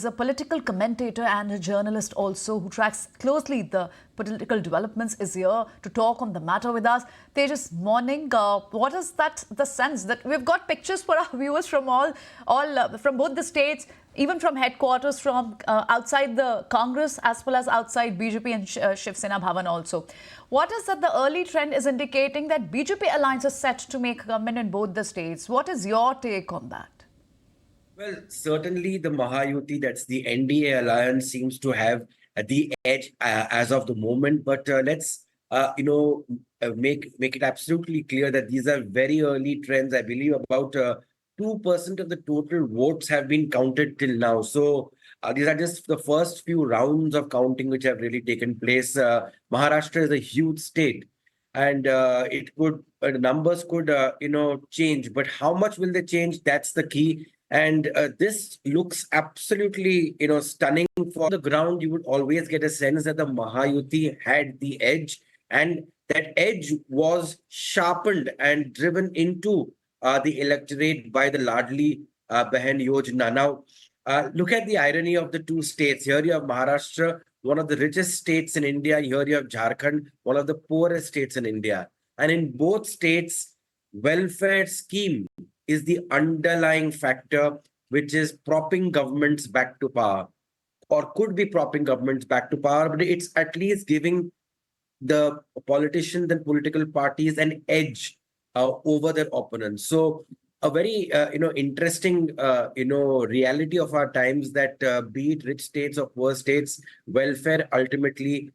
a political commentator and a journalist also who tracks closely the political developments, is here to talk on the matter with us. Tejas, morning. What is that the sense that we've got pictures for our viewers from from both the states, even from headquarters, from outside the Congress as well as outside BJP and Shiv Sena Bhavan also. What is that the early trend is indicating that BJP alliance is set to make government in both the states? What is your take on that? Well, certainly the Mahayuti, that's the NDA alliance, seems to have the edge as of the moment. But let's, make it absolutely clear that these are very early trends. I believe about 2% of the total votes have been counted till now. So these are just the first few rounds of counting which have really taken place. Maharashtra is a huge state. And it could numbers could change, but how much will they change? That's the key. And this looks absolutely stunning. For the ground, you would always get a sense that the Mahayuti had the edge, and that edge was sharpened and driven into the electorate by the Ladli Behan Yojana. Now, look at the irony of the two states. Here you have Maharashtra, one of the richest states in India. Here you have Jharkhand, one of the poorest states in India. And in both states, welfare scheme is the underlying factor which is propping governments back to power, or could be propping governments back to power, but it's at least giving the politicians and political parties an edge over their opponents. So a very interesting reality of our times, that be it rich states or poor states, welfare ultimately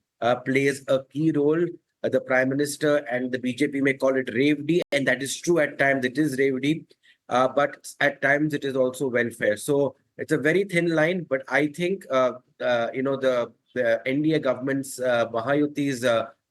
plays a key role. The Prime Minister and the BJP may call it Revdi, and that is true. At times it is Revdi, but at times it is also welfare. So it's a very thin line, but I think the NDA government's Mahayuti's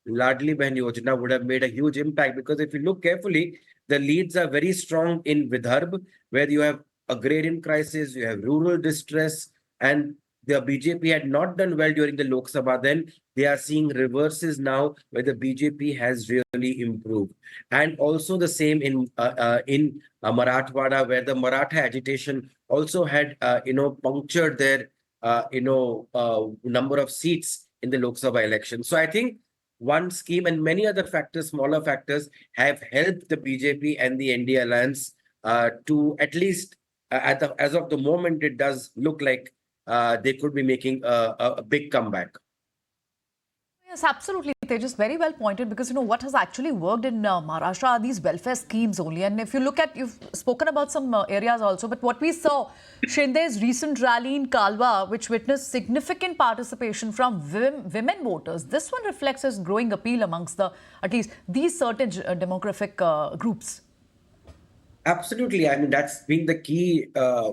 Ladli Behan Yojana would have made a huge impact, because if you look carefully, the leads are very strong in Vidarbha, where you have agrarian crisis, you have rural distress, and the BJP had not done well during the Lok Sabha. Then they are seeing reverses now, where the BJP has really improved, and also the same in Marathwada, where the Maratha agitation also had punctured their number of seats in the Lok Sabha election. So I think one scheme and many other factors, smaller factors, have helped the BJP and the NDA alliance to at least, as of the moment, it does look like they could be making a big comeback. Yes, absolutely. They just very well pointed, because what has actually worked in Maharashtra are these welfare schemes only. And if you look at, you've spoken about some areas also, but what we saw, Shinde's recent rally in Kalwa, which witnessed significant participation from women voters, this one reflects his growing appeal amongst at least these certain demographic groups. Absolutely. I mean, that's been the key, uh,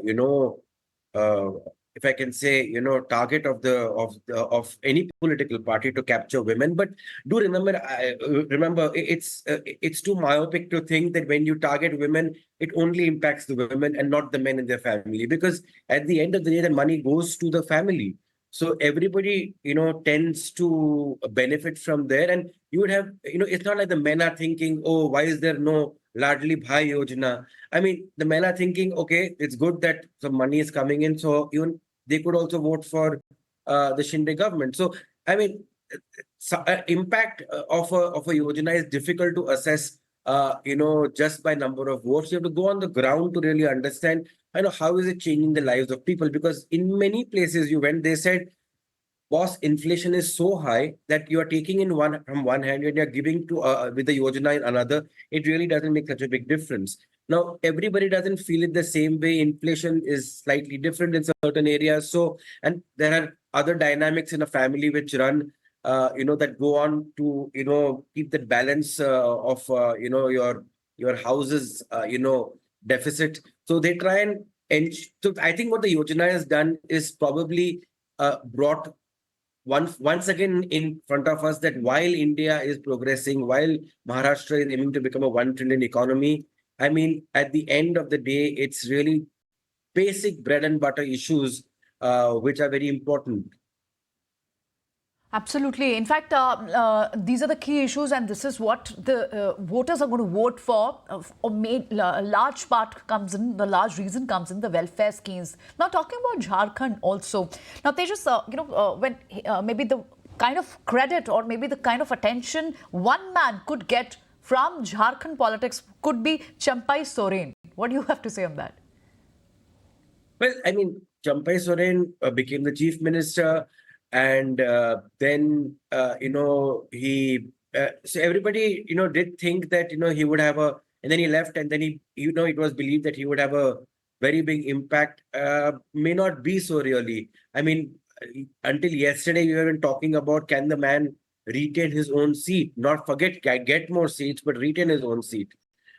if I can say, target of any political party, to capture women. But do remember, it's too myopic to think that when you target women, it only impacts the women and not the men in their family, because at the end of the day, the money goes to the family. So everybody, tends to benefit from there. And you would have, it's not like the men are thinking, oh, why is there no Ladli Bhai Yojana? I mean, the men are thinking, okay, it's good that some money is coming in, so even they could also vote for the Shinde government. So, I mean, impact of a Yojana is difficult to assess, just by number of votes. You have to go on the ground to really understand, how is it changing the lives of people? Because in many places you went, they said, boss, inflation is so high that you are taking in from one hand and you're giving to with the Yojana in another. It really doesn't make such a big difference. Now, everybody doesn't feel it the same way. Inflation is slightly different in certain areas. So, and there are other dynamics in a family which run, that go on to, keep the balance of, your house's, deficit. So they try so I think what the Yojana has done is probably brought once again in front of us that while India is progressing, while Maharashtra is aiming to become a 1 trillion economy, I mean, at the end of the day, it's really basic bread and butter issues which are very important. Absolutely. In fact, these are the key issues, and this is what the voters are going to vote for. A large part comes in, the large reason comes in the welfare schemes. Now, talking about Jharkhand also. Now, Tejas, when maybe the kind of credit or maybe the kind of attention one man could get from Jharkhand politics could be Champai Soren. What do you have to say on that? Well, I mean, Champai Soren became the chief minister, and then so everybody did think that he would have a, and then he left, and then it was believed that he would have a very big impact. May not be so really. I mean, until yesterday we were talking about, can the man retain his own seat, not forget get more seats, but retain his own seat.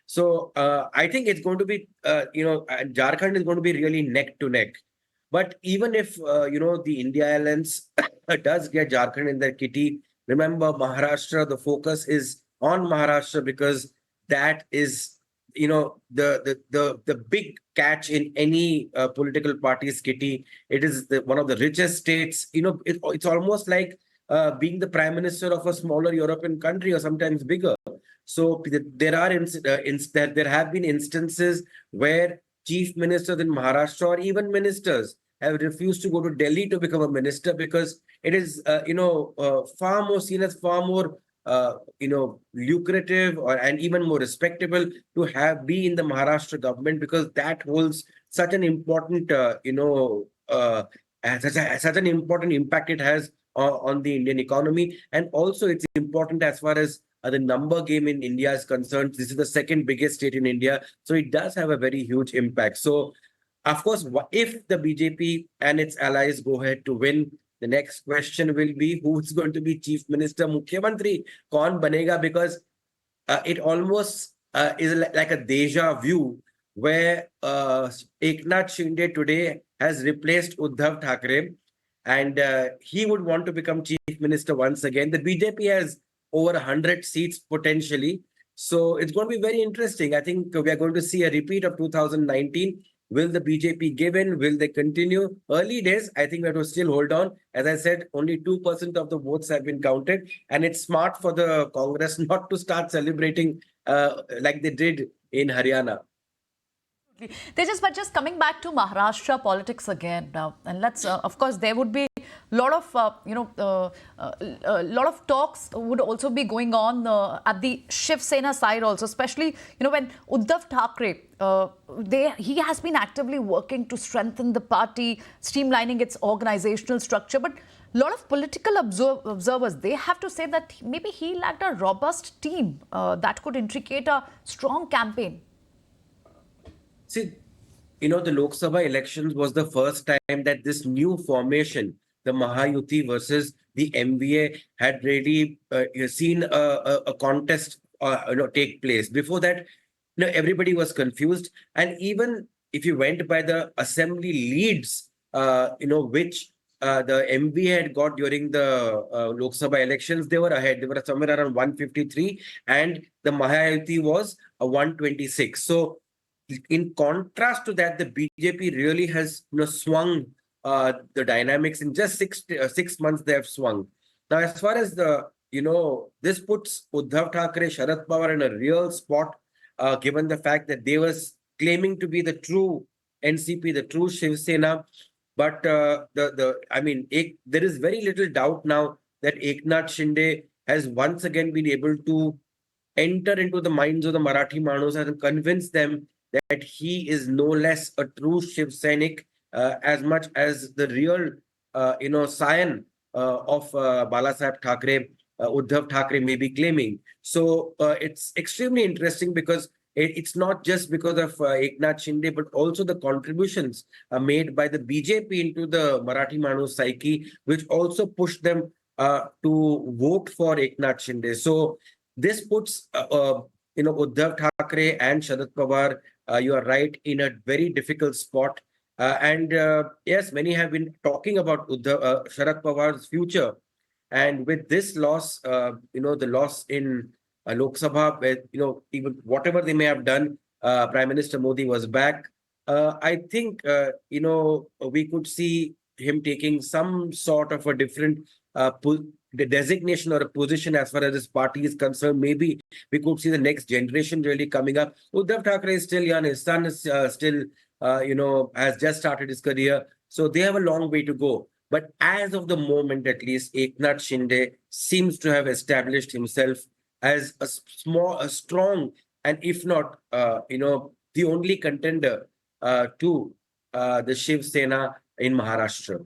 So I think it's going to be, Jharkhand is going to be really neck to neck. But even if, the India Alliance does get Jharkhand in their kitty, remember Maharashtra, the focus is on Maharashtra because that is, the big catch in any political party's kitty. It is one of the richest states. It's almost like being the prime minister of a smaller European country or sometimes bigger. So there have been instances where chief ministers in Maharashtra or even ministers have refused to go to Delhi to become a minister because it is far more seen as far more lucrative and even more respectable to be in the Maharashtra government because that holds such an important such an important impact it has on the Indian economy, and also it's important as far as the number game in India is concerned. This is the second biggest state in India, so it does have a very huge impact. So, of course, if the BJP and its allies go ahead to win, the next question will be who's going to be chief minister, Mukhyamantri, kaun banega? Because it almost is like a deja vu where Eknath Shinde today has replaced Uddhav Thackeray, and he would want to become chief minister once again. The BJP has over 100 seats potentially. So it's going to be very interesting. I think we are going to see a repeat of 2019. Will the BJP give in? Will they continue? Early days, I think we have to still hold on. As I said, only 2% of the votes have been counted. And it's smart for the Congress not to start celebrating like they did in Haryana. But just coming back to Maharashtra politics again now, and let's, of course, there would be a lot of, lot of talks would also be going on at the Shiv Sena side also, especially, when Uddhav Thackeray, he has been actively working to strengthen the party, streamlining its organizational structure. But a lot of political observers, they have to say that maybe he lacked a robust team that could intricate a strong campaign. See, the Lok Sabha elections was the first time that this new formation, the Mahayuti versus the MVA, had really seen a contest take place. Before that, everybody was confused. And even if you went by the assembly leads, which the MVA had got during the Lok Sabha elections, they were ahead. They were somewhere around 153, and the Mahayuti was 126. So, in contrast to that, the BJP really has swung the dynamics in just 6 months. They have swung. Now, as far as this puts Uddhav Thackeray, Sharad Pawar in a real spot, given the fact that they was claiming to be the true NCP, the true Shiv Sena. But there is very little doubt now that Eknath Shinde has once again been able to enter into the minds of the Marathi Manus and convince them that he is no less a true Shiv Sainik as much as the real, scion of Balasaheb Thackeray, Uddhav Thackeray may be claiming. So it's extremely interesting because it's not just because of Eknath Shinde, but also the contributions made by the BJP into the Marathi Manu psyche, which also pushed them to vote for Eknath Shinde. So this puts, Uddhav Thackeray and Sharad Pawar, you are right, in a very difficult spot. And yes, many have been talking about Sharad Pawar's future. And with this loss, the loss in Lok Sabha, where, even whatever they may have done, Prime Minister Modi was back. I think, we could see him taking some sort of a different the designation or a position as far as this party is concerned. Maybe we could see the next generation really coming up. Uddhav Thackeray is still young. His son is still, has just started his career. So they have a long way to go. But as of the moment, at least, Eknath Shinde seems to have established himself as a strong, and if not, the only contender to the Shiv Sena in Maharashtra.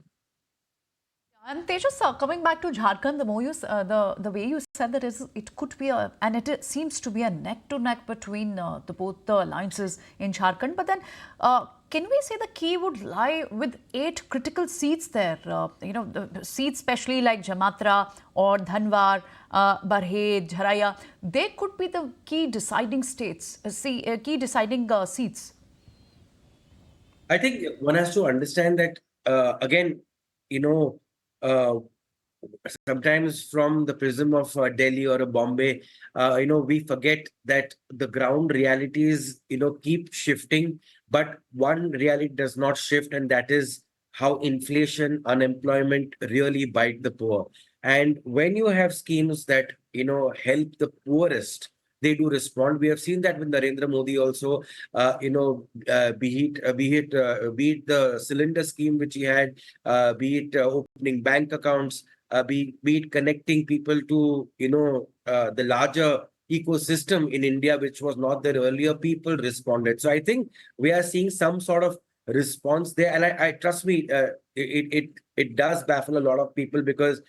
And Tejas, coming back to Jharkhand, the more you, the way you said that it could be and it seems to be a neck to neck between both the alliances in Jharkhand. But then, can we say the key would lie with 8 critical seats there? The seats, especially like Jamatra or Dhanwar, Barhed, Jharaya, they could be the key deciding states, key deciding seats. I think one has to understand that again, uh, sometimes from the prism of Delhi or Bombay, we forget that the ground realities, keep shifting, but one reality does not shift, and that is how inflation, unemployment really bite the poor. And when you have schemes that, help the poorest, they do respond. We have seen that with Narendra Modi also, be it the cylinder scheme which he had, be it opening bank accounts, be it connecting people to, the larger ecosystem in India, which was not there earlier, people responded. So I think we are seeing some sort of response there. And I trust me, it does baffle a lot of people because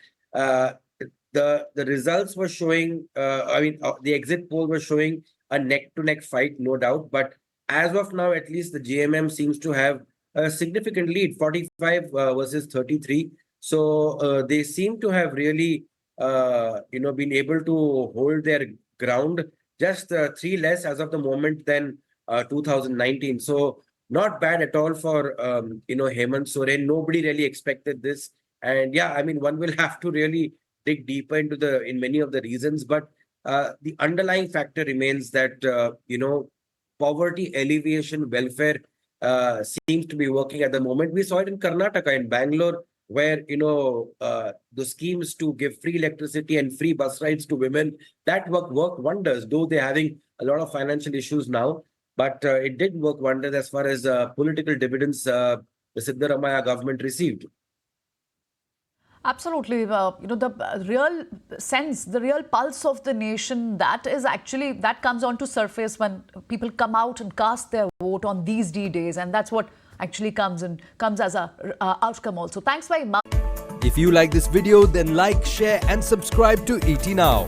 the results were showing, the exit poll was showing a neck-to-neck fight, no doubt. But as of now, at least the JMM seems to have a significant lead, 45 versus 33. So they seem to have really, been able to hold their ground. Just 3 less as of the moment than 2019. So not bad at all for, Hemant Soren. Nobody really expected this. And yeah, one will have to really dig deeper into in many of the reasons, but the underlying factor remains that poverty alleviation, welfare seems to be working at the moment. We saw it in Karnataka, in Bangalore, where the schemes to give free electricity and free bus rides to women, that worked wonders. Though they're having a lot of financial issues now, but it did work wonders as far as political dividends the Siddaramaiah government received. Absolutely. The real sense, the real pulse of the nation, that comes onto surface when people come out and cast their vote on these D-days. And that's what actually comes as a outcome also. Thanks very much. If you like this video, then like, share and subscribe to ET Now.